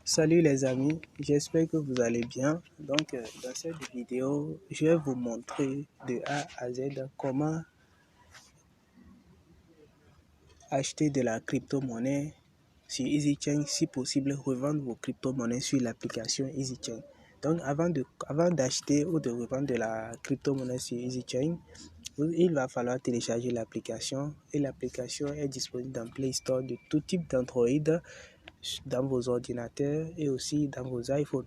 Salut les amis, j'espère que vous allez bien. Donc dans cette vidéo, je vais vous montrer de A à Z comment acheter de la crypto-monnaie sur EasyChain, si possible revendre vos crypto-monnaies sur l'application EasyChain. Donc avant d'acheter ou de revendre de la crypto-monnaie sur EasyChain, il va falloir télécharger l'application et l'application est disponible dans Play Store de tout type d'Android, dans vos ordinateurs et aussi dans vos iPhones.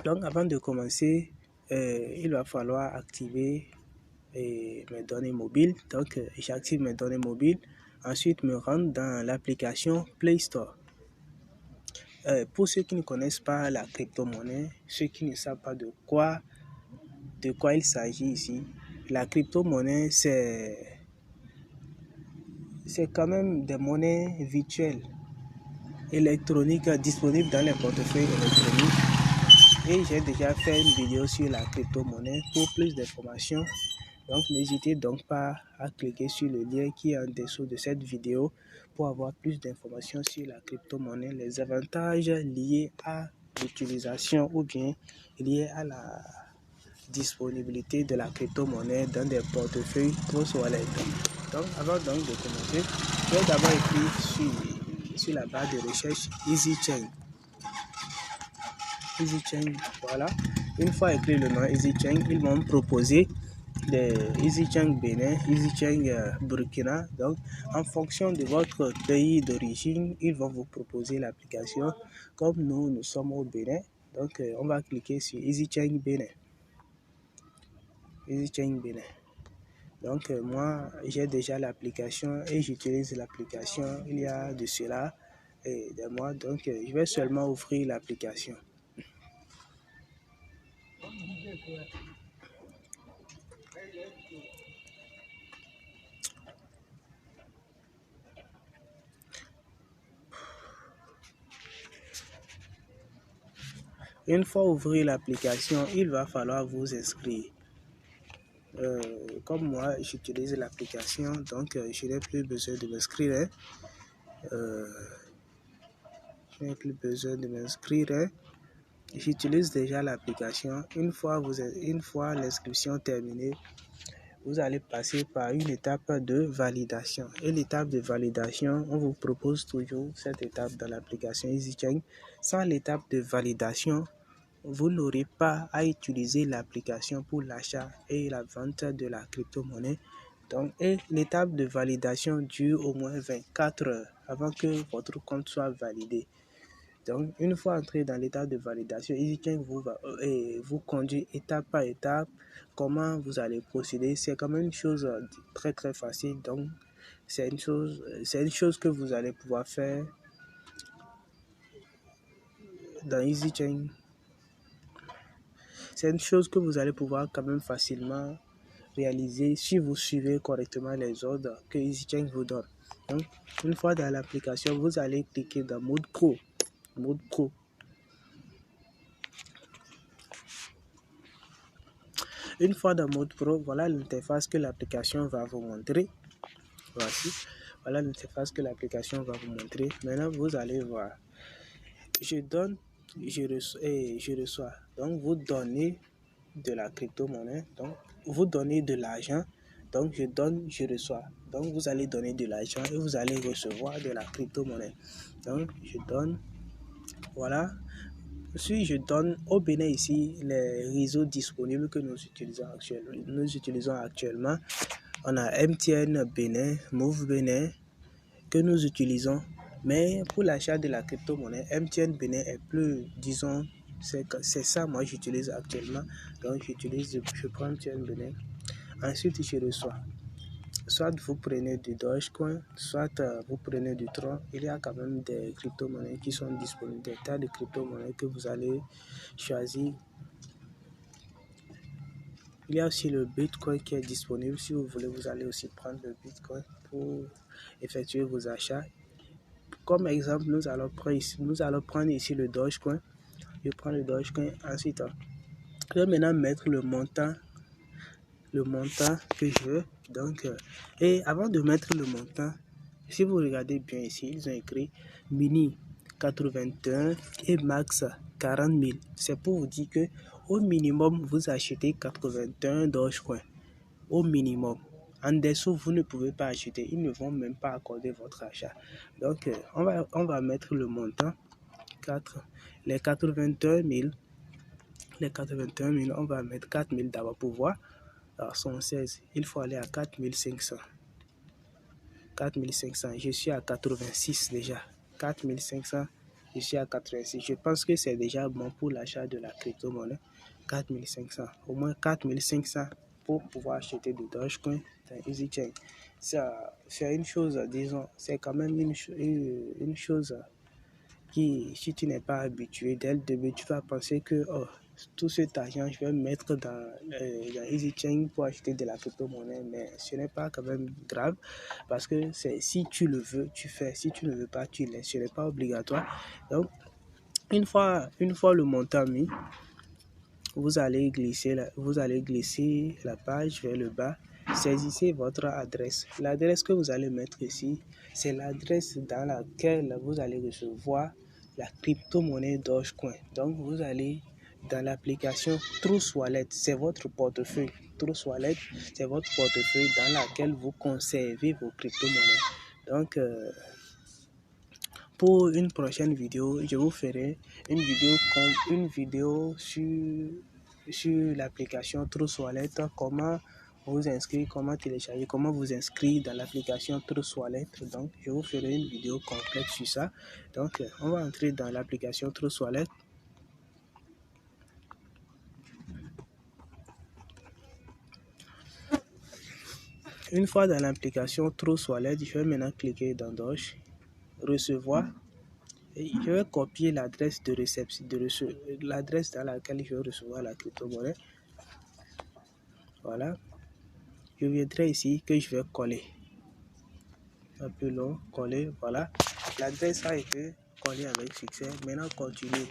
Donc avant de commencer, il va falloir activer mes données mobiles. Donc j'active mes données mobiles. Ensuite, me rendre dans l'application Play Store. Pour ceux qui ne connaissent pas la crypto-monnaie, ceux qui ne savent pas de quoi il s'agit ici, la crypto-monnaie, c'est quand même des monnaies virtuelles électroniques disponibles dans les portefeuilles électroniques. Et j'ai déjà fait une vidéo sur la crypto-monnaie. Pour plus d'informations, donc n'hésitez donc pas à cliquer sur le lien qui est en dessous de cette vidéo pour avoir plus d'informations sur la crypto-monnaie, les avantages liés à l'utilisation ou bien liés à la disponibilité de la crypto-monnaie dans des portefeuilles Trust Wallet. Donc avant donc de commencer, je vais d'abord écrire sur la barre de recherche EasyChain. EasyChain, voilà. Une fois écrit le nom EasyChain, ils vont me proposer des EasyChain Bénin, EasyChain Burkina. Donc, en fonction de votre pays d'origine, ils vont vous proposer l'application. Comme nous sommes au Bénin, donc on va cliquer sur EasyChain Bénin. EasyChain Bénin. Donc, moi, j'ai déjà l'application et j'utilise l'application il y a de cela des mois. Donc, je vais seulement ouvrir l'application. Une fois ouvrir l'application, il va falloir vous inscrire. Comme moi, j'utilise l'application, donc je n'ai plus besoin de m'inscrire. J'utilise déjà l'application. Une fois l'inscription terminée, vous allez passer par une étape de validation. Et l'étape de validation, on vous propose toujours cette étape dans l'application EasyChain. Sans l'étape de validation, vous n'aurez pas à utiliser l'application pour l'achat et la vente de la crypto-monnaie. Donc, et l'étape de validation dure au moins 24 heures avant que votre compte soit validé. Donc, une fois entré dans l'étape de validation, EasyChain vous conduit étape par étape comment vous allez procéder. C'est quand même une chose très très facile. Donc, c'est une chose que vous allez pouvoir faire dans EasyChain. C'est une chose que vous allez pouvoir quand même facilement réaliser si vous suivez correctement les ordres que EasyChain vous donne. Donc, une fois dans l'application, vous allez cliquer dans mode pro. Une fois dans mode pro, voilà l'interface que l'application va vous montrer. Voilà l'interface que l'application va vous montrer. Maintenant, vous allez voir. Je reçois. Donc, vous donnez de la crypto-monnaie. Donc, vous donnez de l'argent. Donc, je donne, je reçois. Donc, vous allez donner de l'argent et vous allez recevoir de la crypto-monnaie. Donc, je donne. Voilà. Si je donne au Bénin ici les réseaux disponibles que nous utilisons actuellement, on a MTN Bénin, Move Bénin que nous utilisons. Mais pour l'achat de la crypto-monnaie, MTN Bénin est plus, disons, c'est ça moi j'utilise actuellement. Donc je prends MTN Bénin. Ensuite je reçois. Soit vous prenez du Dogecoin, soit vous prenez du Tron. Il y a quand même des crypto-monnaies qui sont disponibles, des tas de crypto-monnaies que vous allez choisir. Il y a aussi le Bitcoin qui est disponible. Si vous voulez, vous allez aussi prendre le Bitcoin pour effectuer vos achats. Comme exemple, nous allons prendre ici le Dogecoin. Je prends le Dogecoin. Ensuite, je vais maintenant mettre le montant que je veux. Donc, et avant de mettre le montant, si vous regardez bien ici, ils ont écrit mini. 81 et max 40 000. C'est pour vous dire que au minimum, vous achetez 81 Dogecoin. Au minimum. En dessous, vous ne pouvez pas acheter. Ils ne vont même pas accorder votre achat. Donc, on va mettre le montant. Les 81 000. Les 81 000, on va mettre 4 000 d'abord pour voir. Alors, sont 16. Il faut aller à 4 500. 4 500. Je suis à 86 déjà. 4 500. Je suis à 86. Je pense que c'est déjà bon pour l'achat de la crypto-monnaie. 4 500. Au moins 4 500 pour pouvoir acheter de Dogecoin dans EasyChain. C'est une chose, disons, c'est quand même une chose qui, si tu n'es pas habitué, dès le début, tu vas penser que tout cet argent, je vais le mettre dans EasyChain pour acheter de la crypto-monnaie, mais ce n'est pas quand même grave parce que si tu le veux, tu fais. Si tu ne veux pas, tu laisses. Ce n'est pas obligatoire. Donc, une fois le montant mis, vous allez glisser la page vers le bas. Saisissez votre adresse. L'adresse que vous allez mettre ici, c'est l'adresse dans laquelle vous allez recevoir la crypto-monnaie Dogecoin. Donc, vous allez dans l'application Trust Wallet. C'est votre portefeuille. Trust Wallet, c'est votre portefeuille dans lequel vous conservez vos crypto-monnaies. Donc, pour une prochaine vidéo, je vous ferai une vidéo sur l'application Trust Wallet, comment vous inscrire, comment télécharger, comment vous inscrire dans l'application Trust Wallet. Donc, je vous ferai une vidéo complète sur ça. Donc, on va entrer dans l'application Trust Wallet. Une fois dans l'application Trust Wallet, je vais maintenant cliquer dans Doge, recevoir. Et je vais copier l'adresse de réception, l'adresse dans laquelle je vais recevoir la crypto-monnaie. Voilà. Je viendrai ici que je vais coller. Un peu long, coller, voilà. L'adresse a été collée avec succès. Maintenant, continue.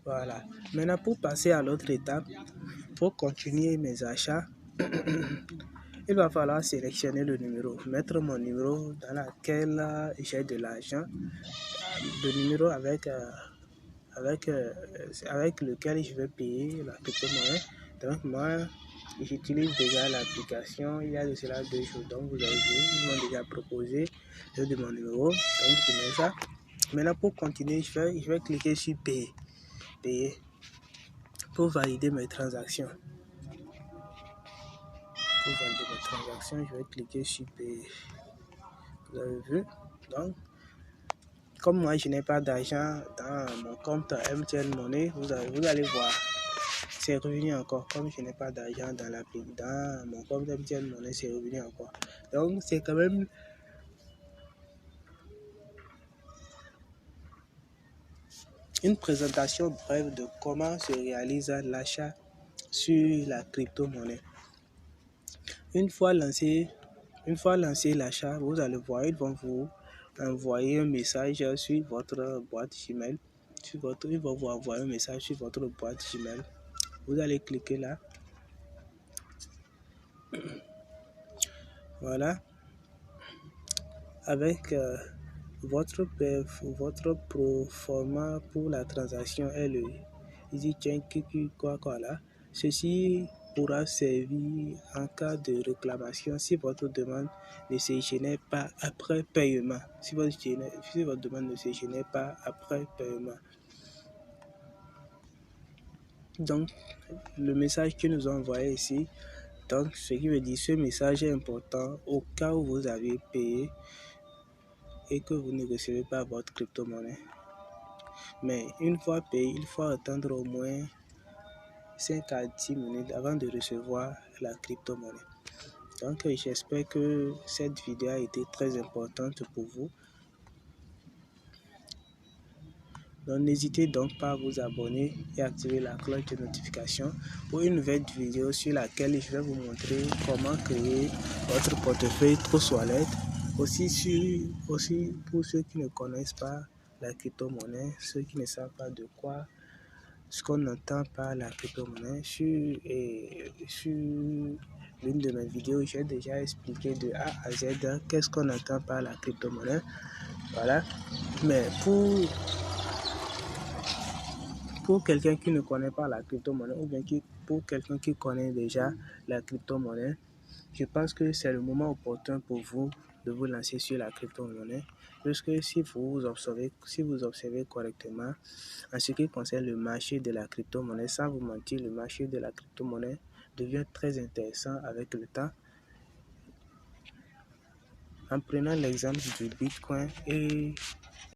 Voilà. Maintenant, pour passer à l'autre étape, pour continuer mes achats, il va falloir sélectionner le numéro, mettre mon numéro dans lequel j'ai de l'argent, le numéro avec lequel je vais payer la crypto-monnaie. Donc moi, j'utilise déjà l'application il y a de cela 2 jours. Donc vous avez vu, ils m'ont déjà proposé de mon numéro. Donc je mets ça. Maintenant pour continuer, je vais cliquer sur payer pour valider mes transactions. Pour valider mes transactions, je vais cliquer sur payer. Vous avez vu? Donc, comme moi je n'ai pas d'argent dans mon compte MTN Money, vous allez voir. C'est revenu encore. Comme je n'ai pas d'argent dans mon compte MTN Money, c'est revenu encore. Donc, c'est quand même une présentation brève de comment se réalise l'achat sur la crypto-monnaie. Une fois lancé l'achat, vous allez voir, ils vont vous envoyer un message sur votre boîte Gmail. Ils vont vous envoyer un message sur votre boîte Gmail. Vous allez cliquer là. Voilà. Avec votre proforma pour la transaction est le EasyChain quoi là. Ceci pourra servir en cas de réclamation si votre demande ne se génère pas après paiement. Si votre demande ne se génère pas après paiement. Donc, le message que nous ont envoyé ici, donc ce qui veut dire ce message est important au cas où vous avez payé et que vous ne recevez pas votre crypto-monnaie. Mais une fois payé, il faut attendre au moins 5 à 10 minutes avant de recevoir la crypto-monnaie. Donc j'espère que cette vidéo a été très importante pour vous. Donc n'hésitez donc pas à vous abonner et activer la cloche de notification pour une nouvelle vidéo sur laquelle je vais vous montrer comment créer votre portefeuille Trust Wallet. Aussi pour ceux qui ne connaissent pas la crypto-monnaie, ceux qui ne savent pas de quoi, ce qu'on entend par la crypto-monnaie, sur l'une de mes vidéos, j'ai déjà expliqué de A à Z qu'est-ce qu'on entend par la crypto-monnaie. Voilà. Mais pour quelqu'un qui ne connaît pas la crypto-monnaie ou bien pour quelqu'un qui connaît déjà la crypto-monnaie, je pense que c'est le moment opportun pour vous de vous lancer sur la crypto-monnaie. Parce que si vous observez correctement, en ce qui concerne le marché de la crypto-monnaie, sans vous mentir, le marché de la crypto-monnaie devient très intéressant avec le temps. En prenant l'exemple du Bitcoin et